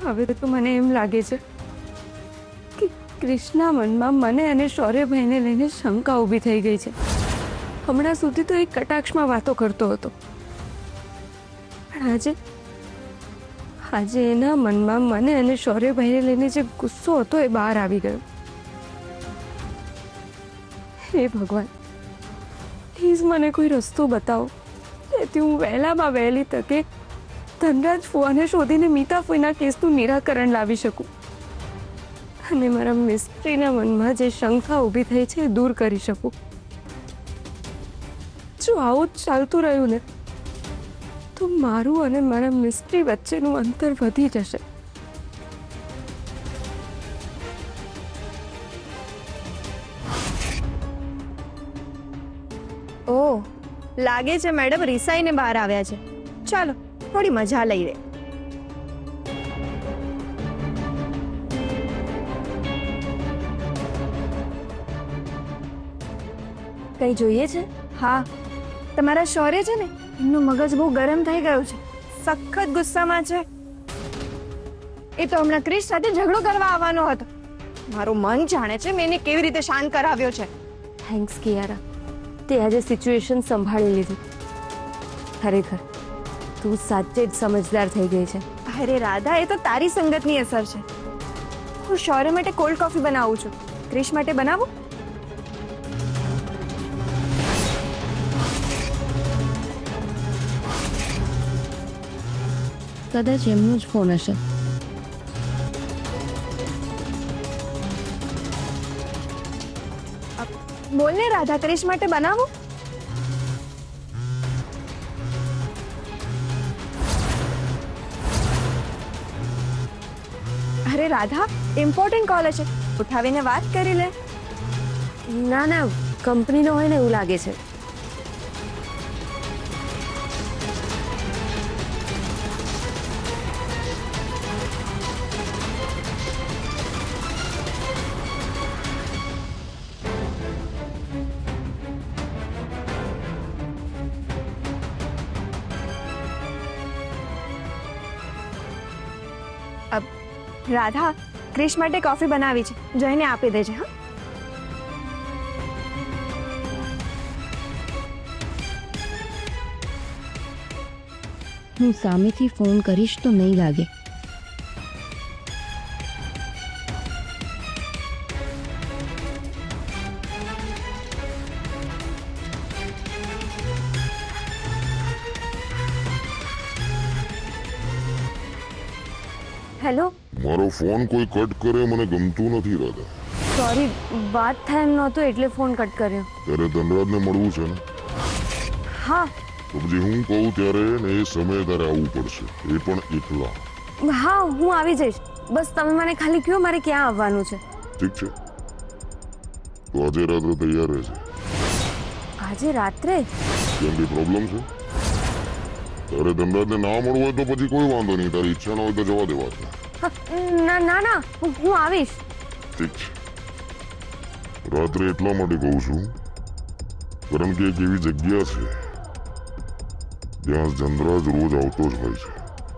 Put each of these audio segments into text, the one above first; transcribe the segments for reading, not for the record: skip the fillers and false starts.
હવે તો મને એમ લાગે છે કે ક્રિશના મનમાં મને અને શૌર્યભાઈને લઈને શંકા ઊભી થઈ ગઈ છે. હમણાં સુધી તો એક કટાક્ષમાં વાતો કરતો હતો, પણ આજે એના મનમાં મને અને શૌર્યભાઈને લઈને જે ગુસ્સો હતો એ બહાર આવી ગયો. હે ભગવાન, પ્લીઝ મને કોઈ રસ્તો બતાવો જેથી હું વહેલામાં વહેલી તકે ધનરાજ ફુવાને શોધીને મીતા ફુઈના કેસનું નિરાકરણ લાવી શકું અને મારા મિસ્ત્રીના મનમાં જે શંકા ઊભી થઈ છે એ દૂર કરી શકું. જો આવું જ ચાલતું રહ્યું ને તો મારું અને મારા મિસ્ત્રી વચ્ચેનું અંતર વધી જશે. ઓહ, લાગે છે મેડમ રિસાઈને બહાર આવ્યા છે. ચાલો થોડી મજા લઈ લે. કઈ જોઈએ છે? હા, તમારા શૌર્ય છે ને, એમનું મગજ બહુ ગરમ થઈ ગયું છે, સખત ગુસ્સામાં છે. એ તો હમણાં ક્રિશ સાથે ઝઘડો કરવા આવવાનો હતો. મારું મન જાણે છે મેં એને કેવી રીતે શાંત કરાવ્યો છે. થેન્ક્સ કિયારા, તે આજે સિચ્યુએશન સંભાળી લીધી. ખરેખર તું સાચે જ સમજદાર થઈ ગઈ છે. અરે રાધા, એ તો તારી સંગતની અસર છે. હું શૌર્ય માટે કોલ્ડ કોફી બનાવું છું. ક્રિશ માટે બનાવું? કદાચ એમનો જ ફોન હશે. બોલ ને રાધા, ક્રિશ માટે બનાવું? અરે રાધા, ઇમ્પોર્ટન્ટ કોલ છે, ઉઠાવીને વાત કરી લે. ના ના, કંપનીનો હોય ને એવું લાગે છે. રાધા, ક્રિશ માટે કોફી બનાવી છે, જઈને આપી દેજે. હા, હું સામેથી ફોન કરીશ તો નહીં લાગે. હેલો. મારો ફોન કોઈ કટ કરે મને ગમતું નથી રાધા. સોરી, વાત થાય એમ નહોતું એટલે ફોન કટ કર્યો. ત્યારે ધનરાજને મળવું છે ને? હા તો પછી હું કહું ત્યારે ને એ સમયે તારે આવવું પડશે, એ પણ એકલા. હા, હું આવી જઈશ. બસ તમે મને ખાલી કહો મારે ક્યાં આવવાનું છે. ઠીક છે, તો આજે રાત્રે તૈયાર રહેજે. આજે રાત્રે? કેમ કઈ પ્રોબ્લેમ છે? તારે ધનરાજને ના મળવું હોય તો પછી કોઈ વાંધો નહીં, તારી ઈચ્છા ના હોય તો જવા દેવા છે. ના ના ના, હું આવીશ. ઠીક છે, રાત્રે એટલા માટે કહું છું કારણ કે એક એવી જગ્યા છે ત્યાં ધનરાજ રોજ આવતો જ હોય છે.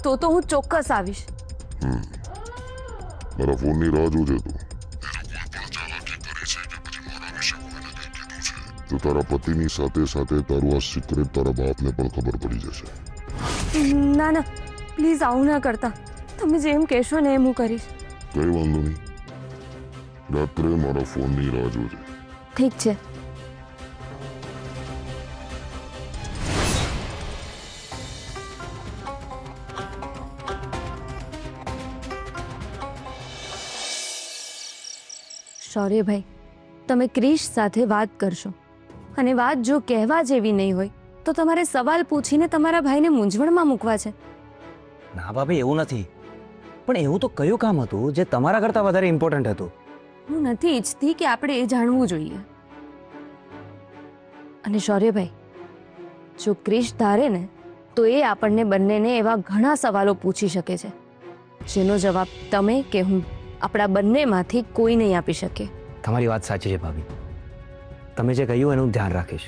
તો હું ચોક્કસ આવીશ. મારા ફોનની રાહ જોજે તું. તો તારા પતિની સાથે સાથે તારું આ સિક્રેટ તારા બાપને પણ ખબર પડી જશે. ના ના, પ્લીઝ આવું ના કરતા. તમે જેમ કહેશો ને એમ હું કરીશ. કઈ વાંધો નહીં, રાત્રે મારા ફોનની રાહ જોજે. ઠીક છે. શૌર્યભાઈ, તમે ક્રિશ સાથે વાત કરશો અને વાત જો કહેવા જેવી નહીં હોય તો તમારે સવાલ પૂછીને તમારા ભાઈને મૂંઝવણમાં મૂકવા છે. ના ભાભી, એવું નથી, પણ એવું તો કયું કામ હતું જે તમારા કરતાં વધારે ઇમ્પોર્ટન્ટ હતું? હું નથી ઈચ્છતી કે આપણે એ જાણવું જોઈએ. અને શૌર્યભાઈ, જો ક્રિશ ધારે ને તો એ આપણને બંનેને એવા ઘણા સવાલો પૂછી શકે છે જેનો જવાબ તમે કે હું આપણા બંનેમાંથી કોઈ નહીં આપી શકે. તમારી વાત સાચી છે ભાભી, તમે જે કહ્યું એનું ધ્યાન રાખીશ.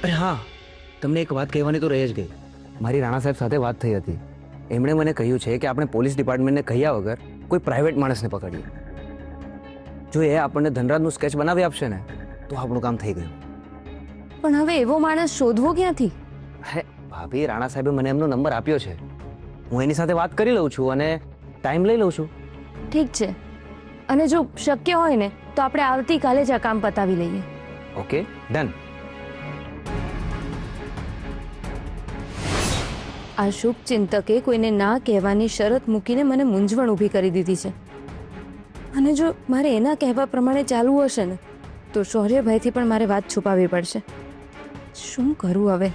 અરે હા, તમને એક વાત કહેવાની તો રહી જ ગઈ. મારી રાણા સાહેબ સાથે વાત થઈ હતી એમણે મને કહ્યું છે કે આપણે પોલીસ ડિપાર્ટમેન્ટને કહ્યા વગર કોઈ પ્રાઇવેટ માણસને પકડીએ. જો એ આપણને ધનરાજનું સ્કેચ બનાવી આપશે ને તો આપણું કામ થઈ ગયું. પણ હવે એવો માણસ શોધવો ક્યાંથી? હે ભાભી, રાણા સાહેબે મને એમનો નંબર આપ્યો છે. હું એની સાથે વાત કરી લઉં છું અને ટાઈમ લઈ લઉં છું. ઠીક છે, અને જો શક્ય હોય ને તો આપણે આવતીકાલે જ આ કામ પતાવી લઈએ. Okay, done. આ શુભ ચિંતકે કોઈને ના કહેવાની શરત મૂકીને મને મૂંઝવણ ઊભી કરી દીધી છે. અને જો મારે એના કહેવા પ્રમાણે ચાલવું હશે ને તો શૌર્યભાઈથી પણ મારે વાત છુપાવવી પડશે. શું કરું હવે?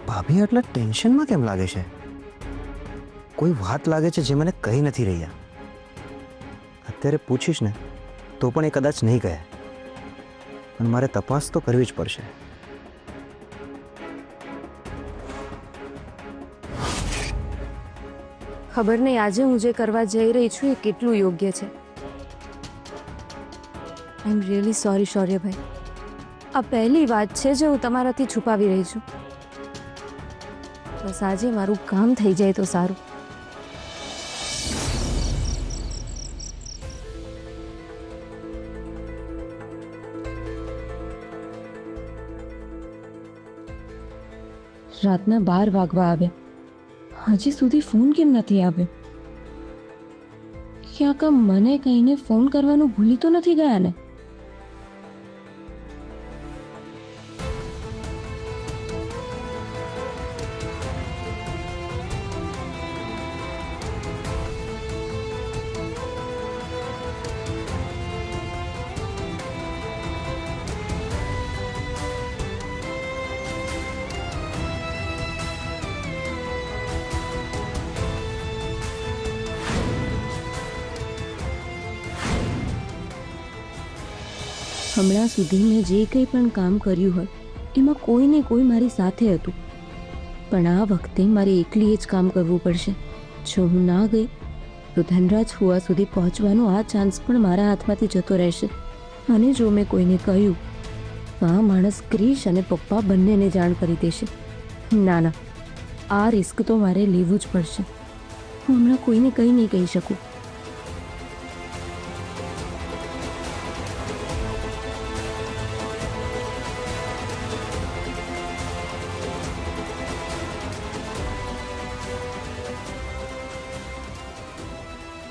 ભાભી આટલા ટેન્શનમાં કેમ લાગે છે? કોઈ વાત લાગે છે જે મને કહી નથી રહ્યા. અત્યારે પૂછીશ ને તો પણ એ કદાચ નહીં કહે. પણ મારે તપાસ તો કરવી જ પડશે. ખબર નહીં આજે હું જે કરવા જઈ રહી છું એ કેટલું યોગ્ય છે. આઈ એમ રિયલી સોરી શૌર્યભાઈ. આ પહેલી વાત છે જે હું તમારાથી છુપાવી રહી છું. બસ આજે મારું કામ થઈ જાય તો સારું. રાતના 12 વાગવા આવ્યા, હજી સુધી ફોન કેમ નથી આવ્યો? ક્યાંક મને કહીને ફોન કરવાનું ભૂલી તો નથી ગયા ને? હમણાં સુધી મેં જે કંઈ પણ કામ કર્યું હોય એમાં કોઈને કોઈ મારી સાથે હતું, પણ આ વખતે મારે એકલીએ જ કામ કરવું પડશે. જો હું ના ગઈ તો ધનરાજ ફુવા સુધી પહોંચવાનો આ ચાન્સ પણ મારા હાથમાંથી જતો રહેશે. અને જો મેં કોઈને કહ્યું તો આ માણસ ક્રિશ અને પપ્પા બંનેને જાણ કરી દેશે. ના ના, આ રિસ્ક તો મારે લેવું જ પડશે. હું હમણાં કોઈને કંઈ નહીં કહી શકું.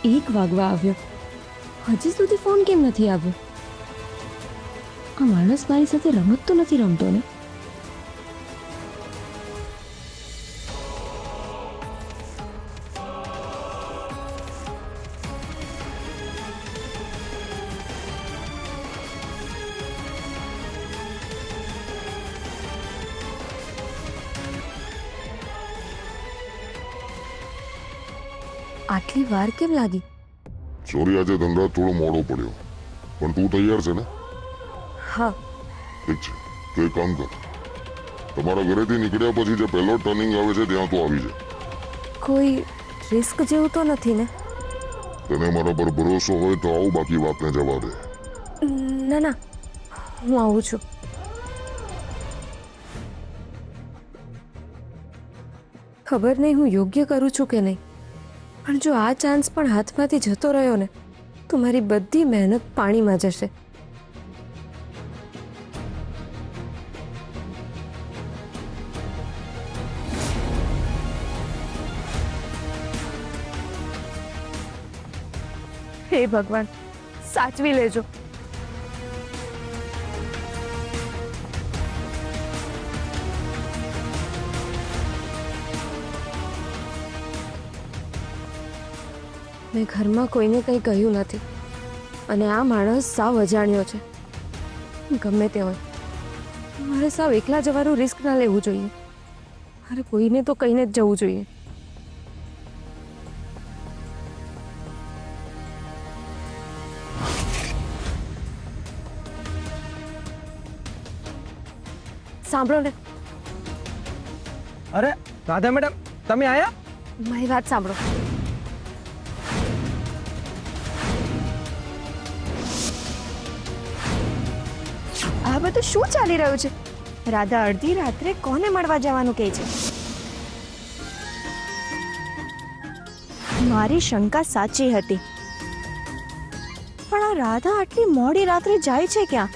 એક વાગવા આવ્યો, હજી સુધી ફોન કેમ નથી આવ્યો? આ માણસ મારી સાથે રમત તો નથી રમતો ને? આટલી વાર કેમ લાગી? સોરી, આજે ધનરાજ થોડો મોડો પડ્યો, પણ તું તૈયાર છે ને? હા. ઠીક છે, તો એક કામ કર, તમારા ઘરેથી નીકળ્યા પછી જે પહેલો ટર્નિંગ આવે છે ત્યાં તો આવી જાય. કોઈ રિસ્ક જેવું તો નથી ને? તને મારા પર ભરોસો હોય તો આવું, બાકી વાતને જવા દે. ના ના, હું આવું છું. ખબર નહીં હું યોગ્ય કરું છું કે નહીં, પણ જો આ ચાન્સ પણ હાથમાંથી જતો રહ્યો ને તો મારી બધી મહેનત પાણીમાં જશે. હે ભગવાન, સાચવી લેજો. મેં ઘરમાં કોઈને કંઈ કહ્યું નથી, અને આ માણસ સાવ અજાણ્યો છે. ગમે તે હોય, મારે સાવ એકલા જવાનું રિસ્ક ના લેવું જોઈએ. મારે કોઈને તો કહીને જ જવું જોઈએ. સાંભળો ને. અરે રાધા મેડમ, તમે આયા? મારી વાત સાંભળો. આ બધું શું ચાલી રહ્યું છે? રાધા અડધી રાત્રે કોને મળવા જવાનું કહે છે? મારી શંકા સાચી હતી, પણ આ રાધા આટલી મોડી રાત્રે જાય છે ક્યાં?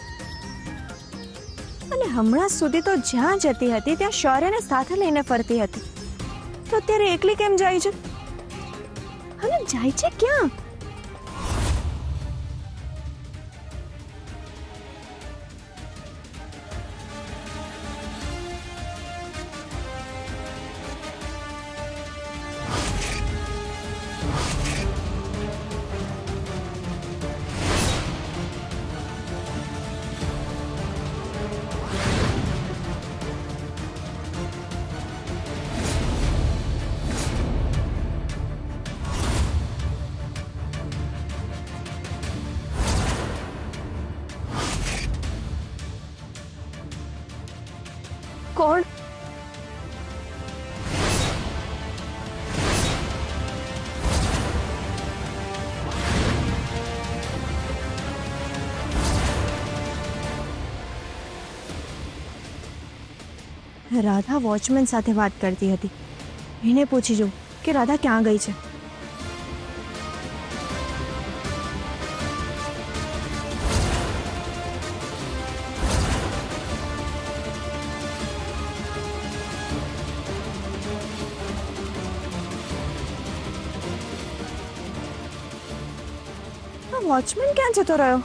અને હમણાં સુધી તો જ્યાં જતી હતી ત્યાં શૌર્યને સાથે લઈને ફરતી હતી, તો અત્યારે એકલી કેમ જાય છે? અને જાય છે ક્યાં? કોણ? રાધા વોચમેન સાથે વાત કરતી હતી. એને પૂછી જોઉં કે રાધા ક્યાં ગઈ છે. વોચમેન ક્યાં જતો રહ્યો?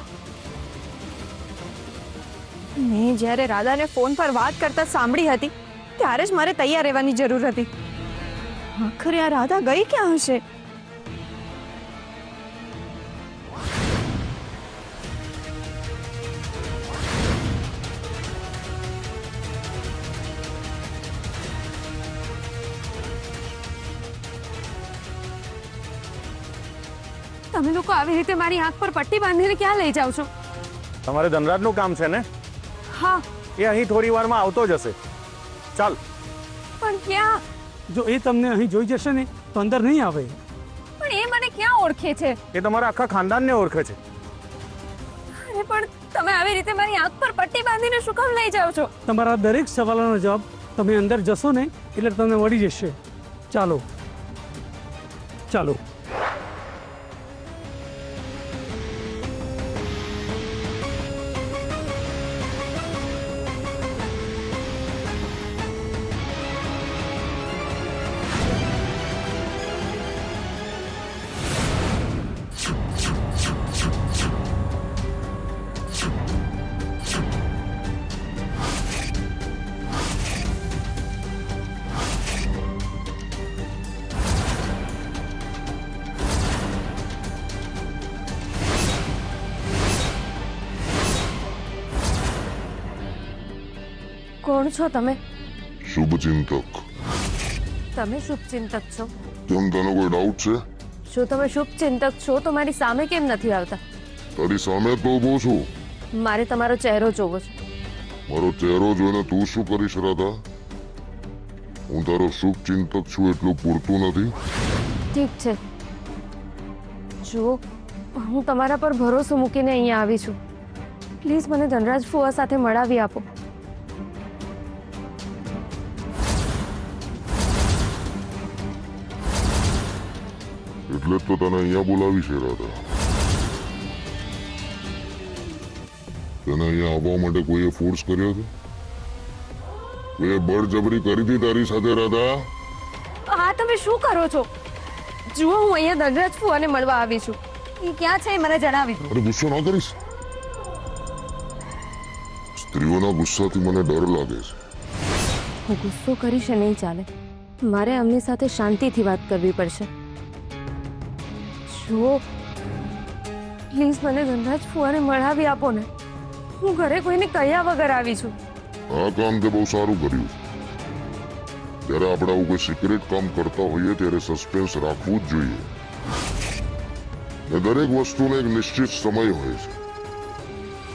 મેં જ્યારે રાધાને ફોન પર વાત કરતા સાંભળી હતી ત્યારે જ મારે તૈયાર રહેવાની જરૂર હતી. આખરે આ રાધા ગઈ ક્યાં હશે? તમે લોકો આવી રીતે મારી આંખ પર પટ્ટી બાંધીને ક્યાં લઈ જાઓ છો? તમારે ધનરાજનું કામ છે ને? હા, એ અહીં થોડી વારમાં આવતો જ હશે. ચાલ. પણ ક્યાં? જો એ તમને અહીં જોઈ જશે ને તો અંદર નહીં આવે. પણ એ મને ક્યાં ઓળખે છે? એ તમારા આખા ખાનદાનને ઓળખે છે. અરે પણ તમે આવી રીતે મારી આંખ પર પટ્ટી બાંધીને શું કામ લઈ જાઓ છો? તમારા દરેક સવાલોનો જવાબ તમે અંદર જશો ને એટલે તમને મળી જશે. ચાલો ચાલો. કોણ છો તમે? શુભચિંતક. તમે શુભચિંતક છો? કેમ, તને કોઈ ડાઉટ છે? જો તમે શુભચિંતક છો તો મારી સામે કેમ નથી આવતા? તારી સામે તો ઊભો છું. મારે તમારો ચહેરો જોવો છે. મારો ચહેરો જોઈને તું શું કરીશ રાધા? હું તારો શુભચિંતક છું એટલું પૂરતું નથી? ઠીક છે, જુઓ, હું તમારા પર ભરોસો મૂકીને અહીંયા આવી છું. પ્લીઝ મને ધનરાજ ફુવા સાથે મળાવી આપો. એટલે જ તો તને અહીંયા બોલાવી છે રાધા. તને અહીંયા આવવા માટે કોઈએ ફોર્સ કર્યો હતો? કોઈએ બળજબરી કરી હતી તારી સાથે રાધા? આ તમે શું કરો છો? જુઓ, હું અહીંયા ધનરાજ ફુવાને મળવા આવી છું. એ ક્યાં છે એ મને જણાવી દો. અરે ગુસ્સો ના કરીશ. સ્ત્રીઓના ગુસ્સાથી મને ડર લાગે છે. હું ગુસ્સો કરીશ એ નહીં ચાલે. મારે એમની સાથે શાંતિથી વાત કરવી પડશે. જુઓ, પ્લીઝ મને ધનરાજ ફુવાને મળાવી આપો ને. હું ઘરે કોઈને કહ્યા વગર આવી છું. આ કામ તે બહુ સારું કર્યું છે. જ્યારે આપણે આવું કોઈ સિક્રેટ કામ કરતા હોઈએ ત્યારે સસ્પેન્સ રાખવું જ જોઈએ. ને દરેક વસ્તુનો એક નિશ્ચિત સમય હોય છે.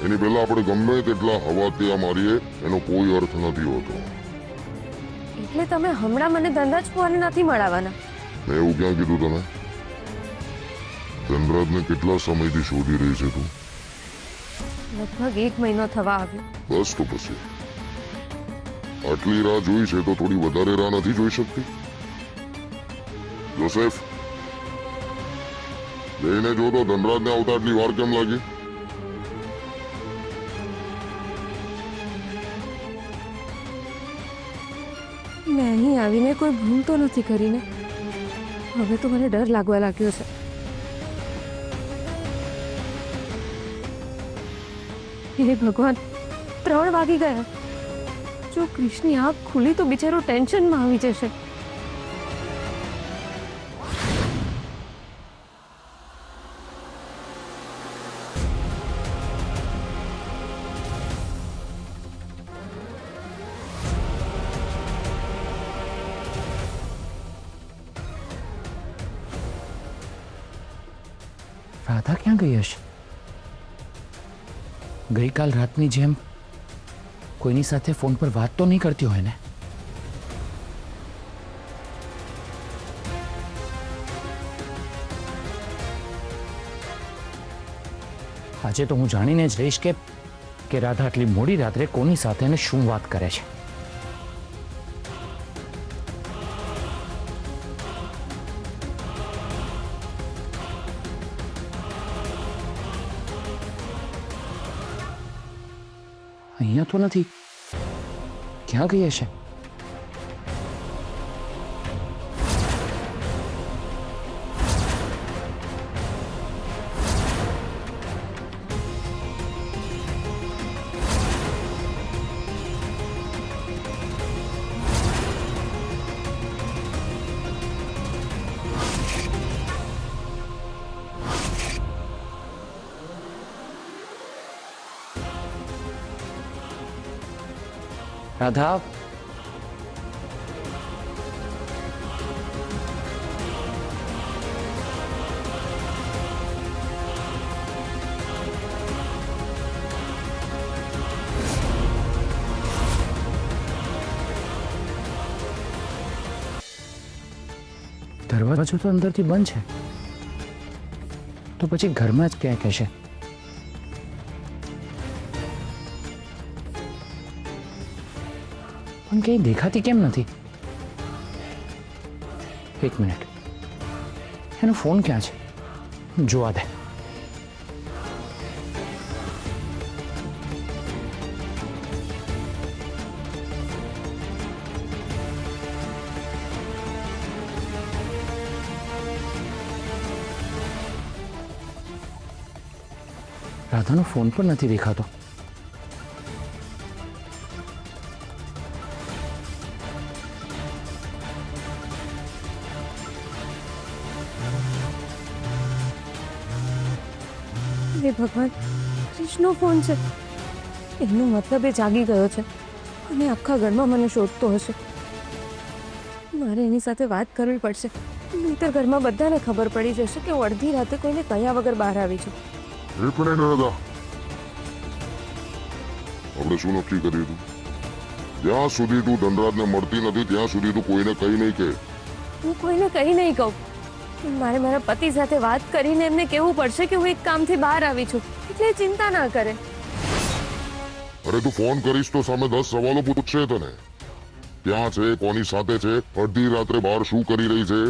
એની પહેલા આપણે ગમે તેટલા હવા ત્યાં મારીએ એનો કોઈ અર્થ નથી હોતો. એટલે તમે હમણાં મને ધનરાજ ફુવાને નથી મળાવવાના? મેં એવું ક્યાં કીધું તને? ધનરાજને કેટલા સમયથી શોધી રહી છે તું? લગભગ 1 મહિનો થવા આવ્યો. બસ તો પછી આટલી રાહ જોઈ છે તો થોડી વધારે રાહ નથી જોઈ શકતી? જોસેફ, જઈને જો તો ધનરાજને આવતા આટલી વાર કેમ લાગી? મેં અહીં આવીને કોઈ ભૂલ તો નથી કરીને. હવે તો મને ડર લાગવા લાગ્યો છે. હે ભગવાન, 3 વાગી ગયા. જો ક્રિશની આંખ ખુલી તો બિચારો ટેન્શનમાં આવી જશે. રાધા ક્યાં ગઈ હશે? ગઈકાલ રાતની જેમ કોઈની સાથે ફોન પર વાત તો નહીં કરતી હોય ને? આજે તો હું જાણીને જ રહીશ કે રાધા આટલી મોડી રાત્રે કોની સાથે અને શું વાત કરે છે. અહીંયા તો નથી. ક્યાં ગઈ હશે? રાધા, દરવાજો તો અંદરથી બંધ છે, તો પછી ઘરમાં જ ક્યાંક હશે. પણ કંઈ દેખાતી કેમ નથી? એક મિનિટ, એનો ફોન ક્યાં છે? જોવા દે. રાધાનો ફોન પણ નથી દેખાતો. હે ભગવાન, ક્રિશનો ફોન છે. એનો મતલબ એ જાગી ગયો છે અને આખા ઘરમાં મને શોધતો હશે. મારે એની સાથે વાત કરવી પડશે, નહીંતર ઘરમાં બધાને ખબર પડી જશે કે હું અડધી રાતે કોઈને કહ્યા વગર બહાર આવી છું. એક મિનિટ રાધા, આપણે શું નક્કી કર્યું હતું? જ્યાં સુધી તું ધનરાજને મળતી નથી ત્યાં સુધી તું કોઈને કઈ નહીં કહે. હું કોઈને કહી નહીં કહું. મારે મારા પતિ સાથે વાત કરીને એમને કહેવું પડશે કે હું એક કામથી બહાર આવી છું, એટલે એ ચિંતા ના કરે. અરે તું ફોન કરીશ તો સામે 10 સવાલો પૂછશે તને. ક્યાં છે, કોની સાથે છે, અડધી રાત્રે બહાર શું કરી રહી છે,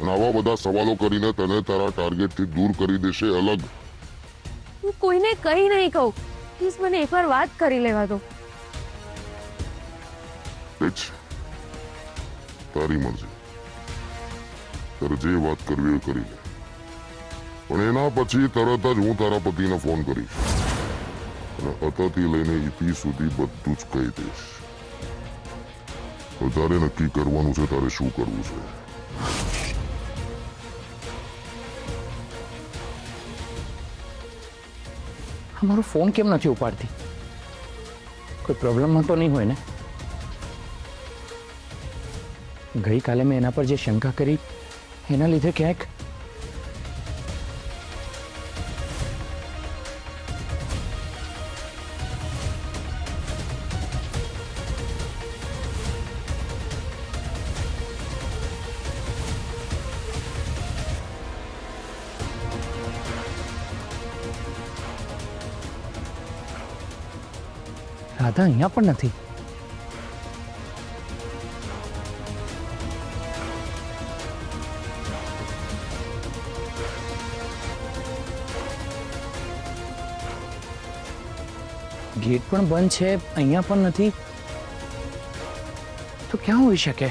અને આવા બધા સવાલો કરીને તને તારા ટાર્ગેટથી દૂર કરી દેશે અલગ. હું કોઈને કહી નહીં કહું. પ્લીઝ મને એકવાર વાત કરી લેવા દો. ઠીક છે, તારી મરજી. તારે જે વાત કરવી એ કરી લે, પણ એના પછી તરત જ હું તારા પતિને ફોન કરીશ અને અતાથી લઈને ઈતિ સુધી બધું જ કહી દઈશ. તારે નક્કી કરવાનું છે તારે શું કરવું છે. મારો ફોન કેમ નથી ઉપાડતી? કોઈ પ્રોબ્લેમમાં તો નહીં હોય ને? ગઈકાલે મેં એના પર જે શંકા કરી એના લીધે ક્યાંક રાધા અહીંયા પણ નથી. ગેટ પણ બંધ છે, અહીંયા પણ નથી, તો ક્યાં હોઈ શકે?